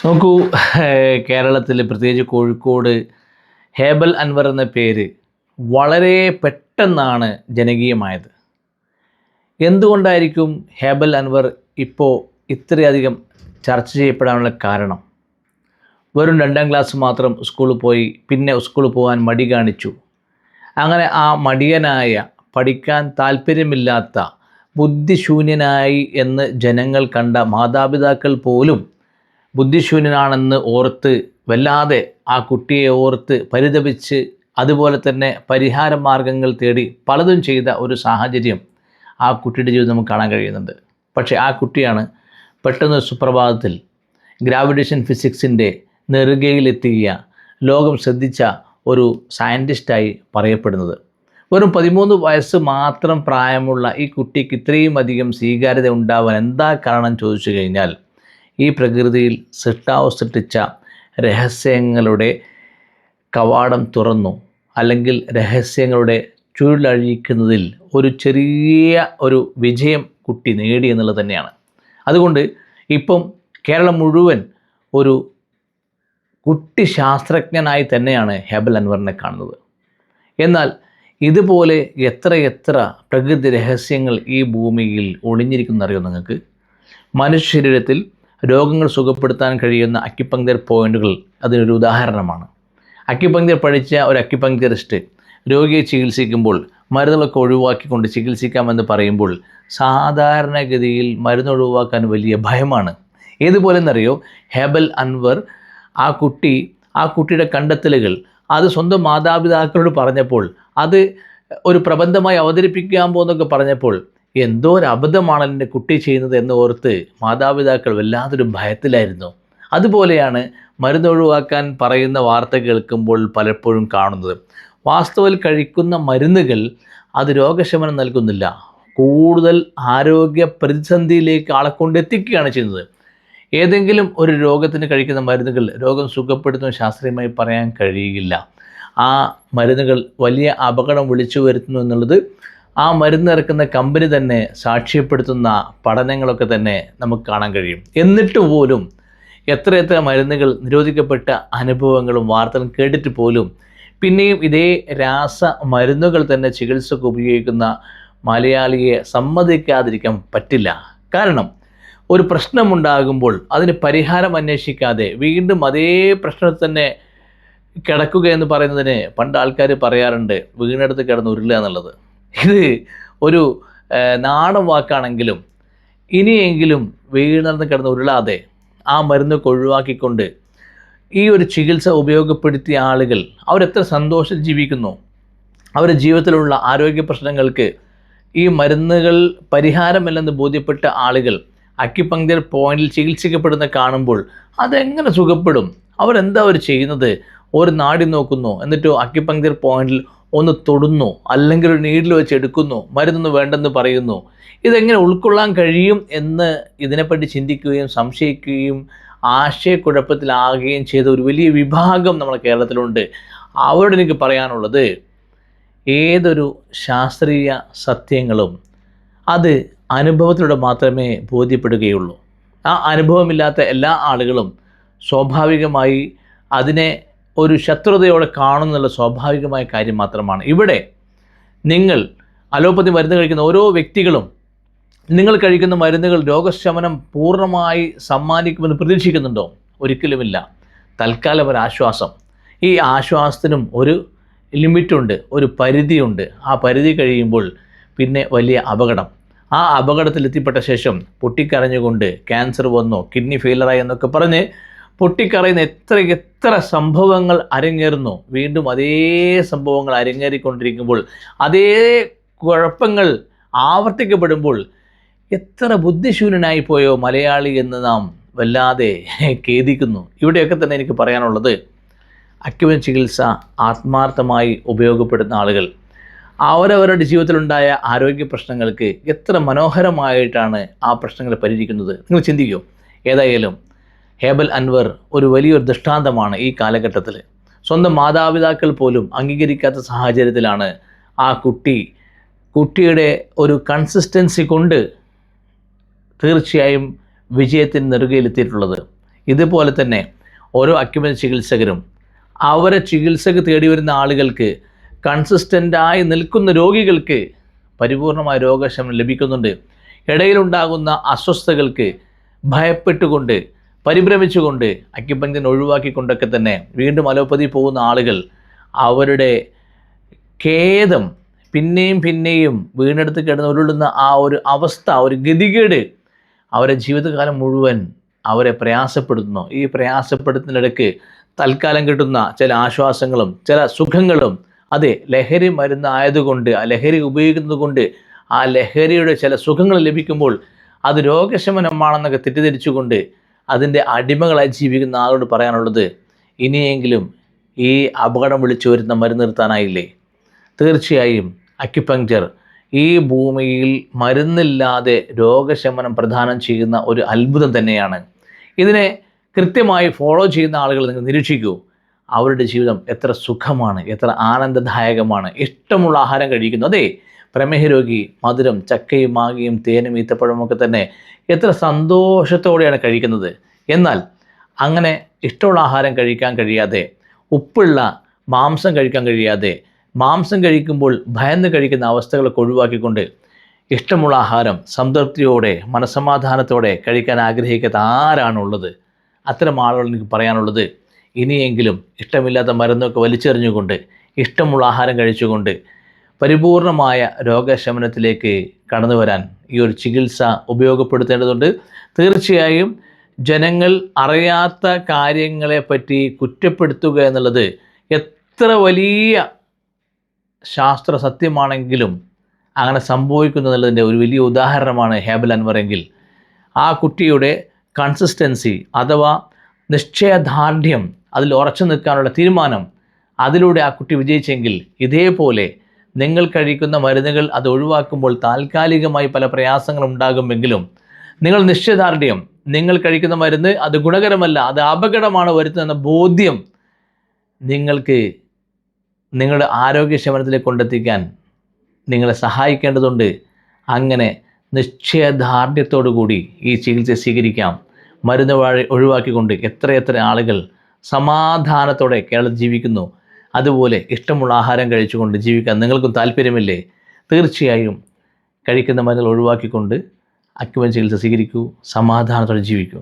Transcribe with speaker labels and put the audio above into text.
Speaker 1: നോക്കൂ, കേരളത്തിൽ പ്രത്യേകിച്ച് കോഴിക്കോട് ഹേബൽ അൻവർ എന്ന പേര് വളരെ പെട്ടെന്നാണ് ജനകീയമായത്. എന്തുകൊണ്ടായിരിക്കും ഹേബൽ അൻവർ ഇപ്പോൾ ഇത്രയധികം ചർച്ച ചെയ്യപ്പെടാനുള്ള കാരണം? വെറും 2ാം ക്ലാസ് മാത്രം സ്കൂളിൽ പോയി, പിന്നെ സ്കൂളിൽ പോകാൻ മടി കാണിച്ചു. അങ്ങനെ ആ മടിയനായ, പഠിക്കാൻ താല്പര്യമില്ലാത്ത, ബുദ്ധിശൂന്യനായി എന്ന് ജനങ്ങൾ കണ്ട മാതാപിതാക്കൾ പോലും ബുദ്ധിശൂന്യനാണെന്ന് ഓർത്ത് വല്ലാതെ ആ കുട്ടിയെ ഓർത്ത് പരിതപിച്ച് അതുപോലെ തന്നെ പരിഹാര മാർഗങ്ങൾ തേടി പലതും ചെയ്ത ഒരു സാഹചര്യം ആ കുട്ടിയുടെ ജീവിതം നമുക്ക് കാണാൻ കഴിയുന്നുണ്ട്. പക്ഷേ ആ കുട്ടിയാണ് പെട്ടെന്ന് സുപ്രഭാതത്തിൽ ഗ്രാവിറ്റേഷൻ ഫിസിക്സിൻ്റെ നെറുകയിലെത്തിയ, ലോകം ശ്രദ്ധിച്ച ഒരു സയൻറ്റിസ്റ്റായി പറയപ്പെടുന്നത്. വെറും 13 വയസ്സ് മാത്രം പ്രായമുള്ള ഈ കുട്ടിക്ക് ഇത്രയും അധികം സ്വീകാര്യത ഉണ്ടാവാൻ എന്താ കാരണം ചോദിച്ചു കഴിഞ്ഞാൽ, ഈ പ്രകൃതിയിൽ സൃഷ്ടാവ് സൃഷ്ടിച്ച രഹസ്യങ്ങളുടെ കവാടം തുറന്നു, അല്ലെങ്കിൽ രഹസ്യങ്ങളുടെ ചുരുളഴിക്കുന്നതിൽ ഒരു ചെറിയ ഒരു വിജയം കുട്ടി നേടി എന്നുള്ളത് തന്നെയാണ്. അതുകൊണ്ട് ഇപ്പം കേരളം മുഴുവൻ ഒരു കുട്ടി ശാസ്ത്രജ്ഞനായി തന്നെയാണ് ഹേബൽ അൻവറിനെ കാണുന്നത്. എന്നാൽ ഇതുപോലെ എത്ര പ്രകൃതി രഹസ്യങ്ങൾ ഈ ഭൂമിയിൽ ഒളിഞ്ഞിരിക്കുന്നറിയോ നിങ്ങൾക്ക്? മനുഷ്യ ശരീരത്തിൽ രോഗങ്ങൾ സുഖപ്പെടുത്താൻ കഴിയുന്ന അക്യുപങ്ക്ചർ പോയിന്റുകൾ അതിനൊരു ഉദാഹരണമാണ്. അക്യുപങ്ക്ചർ പഠിച്ച ഒരു അക്യുപങ്ക്ചറിസ്റ്റ് രോഗിയെ ചികിത്സിക്കുമ്പോൾ മരുന്നുകളൊക്കെ ഒഴിവാക്കിക്കൊണ്ട് ചികിത്സിക്കാമെന്ന് പറയുമ്പോൾ സാധാരണഗതിയിൽ മരുന്ന് ഒഴിവാക്കാൻ വലിയ ഭയമാണ്. ഏതുപോലെ എന്നറിയോ, ഹേബൽ അൻവർ ആ കുട്ടിയുടെ കണ്ടെത്തലുകൾ അത് സ്വന്തം മാതാപിതാക്കളോട് പറഞ്ഞപ്പോൾ, അത് ഒരു പ്രബന്ധമായി അവതരിപ്പിക്കാൻ പോകുന്നൊക്കെ പറഞ്ഞപ്പോൾ, എന്തോ ഒരു അബദ്ധമാണ് എൻ്റെ കുട്ടി ചെയ്യുന്നത് എന്ന് ഓർത്ത് മാതാപിതാക്കൾ വല്ലാതൊരു ഭയത്തിലായിരുന്നു. അതുപോലെയാണ് മരുന്ന് ഒഴിവാക്കാൻ പറയുന്ന വാർത്ത കേൾക്കുമ്പോൾ പലപ്പോഴും കാണുന്നത്. വാസ്തവത്തിൽ കഴിക്കുന്ന മരുന്നുകൾ അത് രോഗശമനം നൽകുന്നില്ല, കൂടുതൽ ആരോഗ്യ പ്രതിസന്ധിയിലേക്ക് ആളെ കൊണ്ടെത്തിക്കുകയാണ് ചെയ്യുന്നത്. ഏതെങ്കിലും ഒരു രോഗത്തിന് കഴിക്കുന്ന മരുന്നുകൾ രോഗം സുഖപ്പെടുത്തുന്ന ശാസ്ത്രീയമായി പറയാൻ കഴിയില്ല. ആ മരുന്നുകൾ വലിയ അപകടം വിളിച്ചു വരുത്തുന്നു എന്നുള്ളത് ആ മരുന്ന് ഇറക്കുന്ന കമ്പനി തന്നെ സാക്ഷ്യപ്പെടുത്തുന്ന പഠനങ്ങളൊക്കെ തന്നെ നമുക്ക് കാണാൻ കഴിയും. എന്നിട്ട് പോലും എത്ര മരുന്നുകൾ നിരോധിക്കപ്പെട്ട അനുഭവങ്ങളും വാർത്തകളും കേട്ടിട്ട് പോലും പിന്നെയും ഇതേ രാസ മരുന്നുകൾ തന്നെ ചികിത്സക്ക് ഉപയോഗിക്കുന്ന മലയാളിയെ സമ്മതിക്കാതിരിക്കാൻ പറ്റില്ല. കാരണം ഒരു പ്രശ്നമുണ്ടാകുമ്പോൾ അതിന് പരിഹാരം അന്വേഷിക്കാതെ വീണ്ടും അതേ പ്രശ്നത്തിൽ തന്നെ കിടക്കുക എന്ന് പറയുന്നതിന് പണ്ട് ആൾക്കാർ പറയാറുണ്ട്, വീണെടുത്ത് കിടന്ന് ഉരുളുക എന്നുള്ളത്. ഇത് ഒരു നാടൻ വാക്കാണെങ്കിലും ഇനിയെങ്കിലും വീണെടുത്ത് കിടന്ന് ഉരുളാതെ ആ മരുന്നൊക്കെ ഒഴിവാക്കിക്കൊണ്ട് ഈ ഒരു ചികിത്സ ഉപയോഗപ്പെടുത്തിയ ആളുകൾ അവരെത്ര സന്തോഷത്തിൽ ജീവിക്കുന്നു. അവരുടെ ജീവിതത്തിലുള്ള ആരോഗ്യ പ്രശ്നങ്ങൾക്ക് ഈ മരുന്നുകൾ പരിഹാരമല്ലെന്ന് ബോധ്യപ്പെട്ട ആളുകൾ അക്യുപങ്ക്ചർ പോയിന്റിൽ ചികിത്സിക്കപ്പെടുന്ന കാണുമ്പോൾ അതെങ്ങനെ സുഖപ്പെടും? അവരെന്താ അവർ ചെയ്യുന്നത്? ഒരു നാടി നോക്കുന്നു, എന്നിട്ടോ അക്യുപങ്ക്ചർ പോയിന്റിൽ ഒന്ന് തൊടുന്നു, അല്ലെങ്കിൽ ഒരു നീഡിൽ വെച്ച് എടുക്കുന്നു, മരുന്നൊന്നും വേണ്ടെന്ന് പറയുന്നു. ഇതെങ്ങനെ ഉൾക്കൊള്ളാൻ കഴിയും എന്ന് ഇതിനെപ്പറ്റി ചിന്തിക്കുകയും സംശയിക്കുകയും ആശയക്കുഴപ്പത്തിലാകുകയും ചെയ്ത ഒരു വലിയ വിഭാഗം നമ്മുടെ കേരളത്തിലുണ്ട്. അവരോട് എനിക്ക് പറയാനുള്ളത്, ഏതൊരു ശാസ്ത്രീയ സത്യങ്ങളും അത് അനുഭവത്തിലൂടെ മാത്രമേ ബോധ്യപ്പെടുകയുള്ളൂ. ആ അനുഭവമില്ലാത്ത എല്ലാ ആളുകളും സ്വാഭാവികമായി അതിനെ ഒരു ശത്രുതയോടെ കാണുന്നുള്ള സ്വാഭാവികമായ കാര്യം മാത്രമാണ്. ഇവിടെ നിങ്ങൾ അലോപ്പതി മരുന്ന് കഴിക്കുന്ന ഓരോ വ്യക്തികളും നിങ്ങൾ കഴിക്കുന്ന മരുന്നുകൾ രോഗശമനം പൂർണ്ണമായി സമ്മാനിക്കുമെന്ന് പ്രതീക്ഷിക്കുന്നുണ്ടോ? ഒരിക്കലുമില്ല. തൽക്കാലം ഒരു ആശ്വാസം. ഈ ആശ്വാസത്തിനും ഒരു ലിമിറ്റുണ്ട്, ഒരു പരിധിയുണ്ട്. ആ പരിധി കഴിയുമ്പോൾ പിന്നെ വലിയ അപകടം. ആ അപകടത്തിൽ എത്തിപ്പെട്ട ശേഷം പൊട്ടിക്കരഞ്ഞുകൊണ്ട് ക്യാൻസർ വന്നു, കിഡ്നി ഫെയിലറായി എന്നൊക്കെ പറഞ്ഞ് പൊട്ടിക്കറയുന്ന എത്ര സംഭവങ്ങൾ അരങ്ങേറുന്നു. വീണ്ടും അതേ സംഭവങ്ങൾ അരങ്ങേറിക്കൊണ്ടിരിക്കുമ്പോൾ, അതേ കുഴപ്പങ്ങൾ ആവർത്തിക്കപ്പെടുമ്പോൾ എത്ര ബുദ്ധിശൂന്യനായി പോയോ മലയാളി എന്ന് നാം വല്ലാതെ ഖേദിക്കുന്നു. ഇവിടെയൊക്കെ തന്നെ എനിക്ക് പറയാനുള്ളത്, അക്യുപങ്ക്ചർ ചികിത്സ ആത്മാർത്ഥമായി ഉപയോഗപ്പെടുത്തുന്ന ആളുകൾ അവരവരുടെ ജീവിതത്തിലുണ്ടായ ആരോഗ്യ പ്രശ്നങ്ങൾക്ക് എത്ര മനോഹരമായിട്ടാണ് ആ പ്രശ്നങ്ങൾ പരിഹരിക്കുന്നത്. നിങ്ങൾ ചിന്തിക്കൂ. ഏതായാലും ഹേബൽ അൻവർ ഒരു വലിയൊരു ദൃഷ്ടാന്തമാണ് ഈ കാലഘട്ടത്തിൽ. സ്വന്തം മാതാപിതാക്കൾ പോലും അംഗീകരിക്കാത്ത സാഹചര്യത്തിലാണ് ആ കുട്ടിയുടെ ഒരു കൺസിസ്റ്റൻസി കൊണ്ട് തീർച്ചയായും വിജയത്തിന് നെറുകയിലെത്തിയിട്ടുള്ളത്. ഇതുപോലെ തന്നെ ഓരോ അക്യുപഞ്ചർ ചികിത്സകരും അവരെ ചികിത്സക്ക് തേടി വരുന്ന ആളുകൾക്ക്, കൺസിസ്റ്റൻ്റായി നിൽക്കുന്ന രോഗികൾക്ക് പരിപൂർണമായ രോഗശമനം ലഭിക്കുന്നുണ്ട്. ഇടയിലുണ്ടാകുന്ന അസ്വസ്ഥതകൾക്ക് ഭയപ്പെട്ടുകൊണ്ട്, പരിഭ്രമിച്ചുകൊണ്ട്, അക്യുപഞ്ചർ ഒഴിവാക്കിക്കൊണ്ടൊക്കെ തന്നെ വീണ്ടും അലോപ്പതി പോകുന്ന ആളുകൾ അവരുടെ ഖേദം പിന്നെയും വീണ്ടെടുത്ത് കിടന്ന് ഉരുളുന്ന ആ ഒരു അവസ്ഥ, ഒരു ഗതികേട് അവരെ ജീവിതകാലം മുഴുവൻ അവരെ പ്രയാസപ്പെടുത്തുന്നു. ഈ പ്രയാസപ്പെടുത്തുന്നിടയ്ക്ക് തൽക്കാലം കിട്ടുന്ന ചില ആശ്വാസങ്ങളും ചില സുഖങ്ങളും, അതെ, ലഹരി മരുന്നായതുകൊണ്ട്, ആ ലഹരി ഉപയോഗിക്കുന്നത് കൊണ്ട് ആ ലഹരിയുടെ ചില സുഖങ്ങൾ ലഭിക്കുമ്പോൾ അത് രോഗശമനമാണെന്നൊക്കെ തെറ്റിദ്ധരിച്ചുകൊണ്ട് അതിൻ്റെ അടിമകളായി ജീവിക്കുന്ന ആളോട് പറയാനുള്ളത്, ഇനിയെങ്കിലും ഈ അപകടം വിളിച്ചു വരുന്ന മരുന്ന് നിർത്താനായില്ലേ? തീർച്ചയായും അക്യുപങ്ക്ചർ ഈ ഭൂമിയിൽ മരുന്നില്ലാതെ രോഗശമനം പ്രദാനം ചെയ്യുന്ന ഒരു അത്ഭുതം തന്നെയാണ്. ഇതിനെ കൃത്യമായി ഫോളോ ചെയ്യുന്ന ആളുകൾ നിങ്ങൾ നിരീക്ഷിക്കൂ. അവരുടെ ജീവിതം എത്ര സുഖമാണ്, എത്ര ആനന്ദദായകമാണ്. ഇഷ്ടമുള്ള ആഹാരം കഴിക്കുന്നു. അതെ, പ്രമേഹ രോഗി മധുരം, ചക്കയും മാങ്ങയും തേനും ഈത്തപ്പഴമൊക്കെ തന്നെ എത്ര സന്തോഷത്തോടെയാണ് കഴിക്കുന്നത്. എന്നാൽ അങ്ങനെ ഇഷ്ടമുള്ള ആഹാരം കഴിക്കാൻ കഴിയാതെ, ഉപ്പുള്ള മാംസം കഴിക്കാൻ കഴിയാതെ, മാംസം കഴിക്കുമ്പോൾ ഭയന്ന് കഴിക്കുന്ന അവസ്ഥകളൊക്കെ ഒഴിവാക്കിക്കൊണ്ട് ഇഷ്ടമുള്ള ആഹാരം സംതൃപ്തിയോടെ, മനസ്സമാധാനത്തോടെ കഴിക്കാൻ ആഗ്രഹിക്കാത്ത ആരാണുള്ളത്? അത്തരം ആളുകൾ എനിക്ക് പറയാനുള്ളത്, ഇനിയെങ്കിലും ഇഷ്ടമില്ലാത്ത മരുന്നൊക്കെ വലിച്ചെറിഞ്ഞുകൊണ്ട് ഇഷ്ടമുള്ള ആഹാരം കഴിച്ചുകൊണ്ട് പരിപൂർണമായ രോഗശമനത്തിലേക്ക് കടന്നു വരാൻ ഈ ഒരു ചികിത്സ ഉപയോഗപ്പെടുത്തേണ്ടതുണ്ട്. തീർച്ചയായും ജനങ്ങൾ അറിയാത്ത കാര്യങ്ങളെപ്പറ്റി കുറ്റപ്പെടുത്തുക എന്നുള്ളത് എത്ര വലിയ ശാസ്ത്ര സത്യമാണെങ്കിലും അങ്ങനെ സംഭവിക്കുന്നു എന്നുള്ളതിൻ്റെ ഒരു വലിയ ഉദാഹരണമാണ് ഹേബൽ അൻവറെങ്കിൽ. ആ കുട്ടിയുടെ കൺസിസ്റ്റൻസി അഥവാ നിശ്ചയദാർഢ്യം, അതിൽ ഉറച്ചു നിൽക്കാനുള്ള തീരുമാനം, അതിലൂടെ ആ കുട്ടി വിജയിച്ചെങ്കിൽ ഇതേപോലെ നിങ്ങൾ കഴിക്കുന്ന മരുന്നുകൾ അത് ഒഴിവാക്കുമ്പോൾ താൽക്കാലികമായി പല പ്രയാസങ്ങളും ഉണ്ടാകുമെങ്കിലും നിങ്ങൾ നിശ്ചയദാർഢ്യം, നിങ്ങൾ കഴിക്കുന്ന മരുന്ന് അത് ഗുണകരമല്ല, അത് അപകടമാണ് വരുത്തുന്നതെന്ന ബോധ്യം നിങ്ങൾക്ക് നിങ്ങളുടെ ആരോഗ്യശമനത്തിലേക്ക് കൊണ്ടെത്തിക്കാൻ നിങ്ങളെ സഹായിക്കേണ്ടതുണ്ട്. അങ്ങനെ നിശ്ചയദാർഢ്യത്തോടു കൂടി ഈ ചികിത്സ സ്വീകരിക്കാം. മരുന്ന് ഒഴിവാക്കിക്കൊണ്ട് എത്രയെത്ര ആളുകൾ സമാധാനത്തോടെ കേരളത്തിൽ ജീവിക്കുന്നു. അതുപോലെ ഇഷ്ടമുള്ള ആഹാരം കഴിച്ചുകൊണ്ട് ജീവിക്കാൻ നിങ്ങൾക്കും താല്പര്യമില്ലേ? തീർച്ചയായും കഴിക്കുന്ന മരുന്നുകൾ ഒഴിവാക്കിക്കൊണ്ട് അക്യുപഞ്ചർ ചികിത്സ സ്വീകരിക്കൂ, സമാധാനത്തോടെ ജീവിക്കൂ.